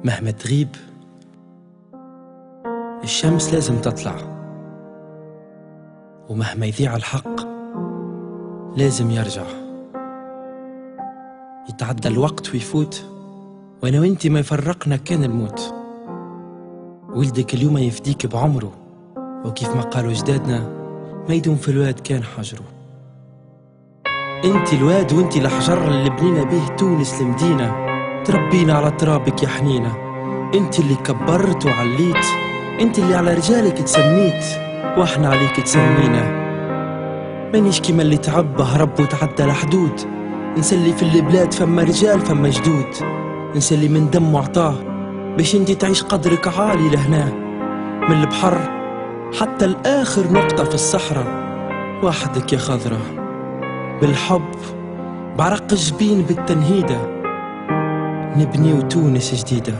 مهما تغيب الشمس لازم تطلع، ومهما يضيع الحق لازم يرجع. يتعدى الوقت ويفوت وانا وانتي ما يفرقنا كان الموت. ولدك اليوم يفديك بعمره، وكيف ما قالوا جدادنا ما يدوم في الواد كان حجره. انتي الواد وانتي الحجر اللي بنينا به تونس المدينة، تربينا على ترابك يا حنينة. انتي اللي كبرت وعليت، انتي اللي على رجالك تسميت واحنا عليك تسمينا. مانيش كيما اللي تعب هرب وتعدى الحدود، نسلي في البلاد فما رجال فما جدود، نسلي من دم وعطاه باش انتي تعيش قدرك عالي لهنا. من البحر حتى الآخر نقطة في الصحراء وحدك يا خضرة. بالحب بعرق الجبين بالتنهيدة نبنيو تونس جديدة.